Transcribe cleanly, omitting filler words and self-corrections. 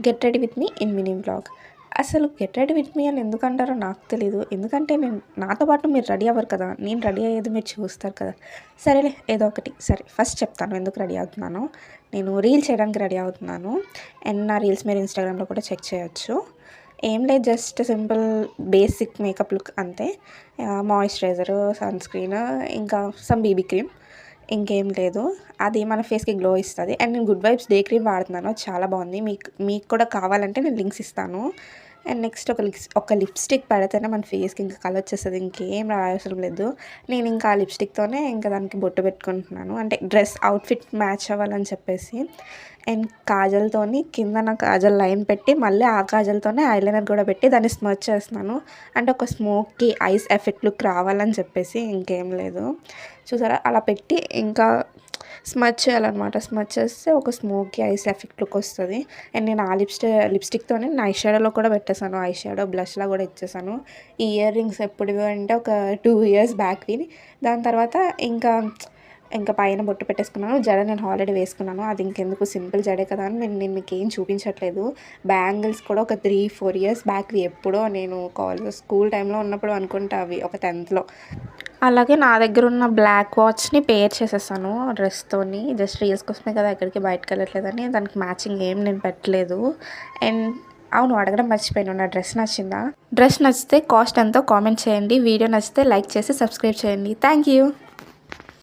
Get ready with me in mini vlog. అసలు get ready with me అని ఎందుకంటారో నాకు తెలీదు. ఎందుకంటే నాతో పాటు మీరు రెడీ అవ్వరు కదా, నేను రెడీ అయ్యేది మీరు చూస్తారు కదా. సరేలే ఏదో ఒకటి. సరే ఫస్ట్ చెప్తాను ఎందుకు రెడీ అవుతున్నాను. నేను రీల్ చేయడానికి రెడీ అవుతున్నాను. అండ్ నా రీల్స్ మీరు ఇన్స్టాగ్రామ్లో కూడా చెక్ చేయొచ్చు. ఏం లేదు, just simple basic makeup look అంతే. మాయిశ్చరైజరు, సన్ స్క్రీన్, ఇంకా సమ్ బీబీ క్రీమ్, ఇంకేం లేదు. అది మన ఫేస్కి గ్లో ఇస్తుంది. అండ్ నేను గుడ్ వైబ్స్ డే క్రీమ్ వాడుతున్నాను, చాలా బాగుంది. మీకు కూడా కావాలంటే నేను లింక్స్ ఇస్తాను. అండ్ నెక్స్ట్ ఒక లిప్స్టిక్ పెడితేనే మన ఫేస్కి ఇంకా కలర్ వచ్చేస్తుంది, ఇంకేం అవసరం లేదు. నేను ఇంకా ఆ లిప్స్టిక్తోనే ఇంకా దానికి బొట్టు పెట్టుకుంటున్నాను, అంటే డ్రెస్ అవుట్ఫిట్ మ్యాచ్ అవ్వాలని చెప్పేసి. అండ్ కాజల్తోని కింద నా కాజల్ లైన్ పెట్టి మళ్ళీ ఆ కాజల్తోనే ఐలైనర్ కూడా పెట్టి దాన్ని స్మచ్ చేస్తున్నాను, అంటే ఒక స్మోక్కి ఐస్ ఎఫెక్ట్ లుక్ రావాలని చెప్పేసి, ఇంకేం లేదు. చూసారా, అలా పెట్టి ఇంకా స్మచ్ చేయాలన్నమాట. స్మచ్ చేస్తే ఒక స్మోకీ ఐస్ ఎఫెక్ట్ లుక్ వస్తుంది. అండ్ నేను ఆ లిప్స్టిక్తోనే నేను ఐ షాడోలో కూడా పెట్టేసాను, ఐ షాడో బ్లష్లా కూడా ఇచ్చేసాను. ఈ ఇయర్ రింగ్స్ ఎప్పుడువి అంటే ఒక 2 years బ్యాక్వి. దాని తర్వాత ఇంకా పైన బొట్టు పెట్టేసుకున్నాను. జడ నేను ఆల్రెడీ వేసుకున్నాను, అది ఇంకెందుకు సింపుల్ జడే కదా అని నేను మీకు ఏం చూపించట్లేదు. బ్యాంగిల్స్ కూడా ఒక 3-4 years బ్యాక్వి, ఎప్పుడో నేను స్కూల్ టైంలో ఉన్నప్పుడు అనుకుంటా, అవి ఒక 10thలో. అలాగే నా దగ్గర ఉన్న బ్లాక్ వాచ్ని పేర్ చేసేసాను డ్రెస్తోని. జస్ట్ రీల్స్ కోసమే కదా, ఎక్కడికి బయటకు వెళ్ళట్లేదని దానికి మ్యాచింగ్ ఏం నేను పెట్టలేదు. అండ్ అవును, అడగడం మర్చిపోయాను, నా డ్రెస్ నచ్చిందా? డ్రెస్ నచ్చితే కాస్ట్ ఎంతో కామెంట్ చేయండి. వీడియో నచ్చితే లైక్ చేసి సబ్స్క్రైబ్ చేయండి. Thank you.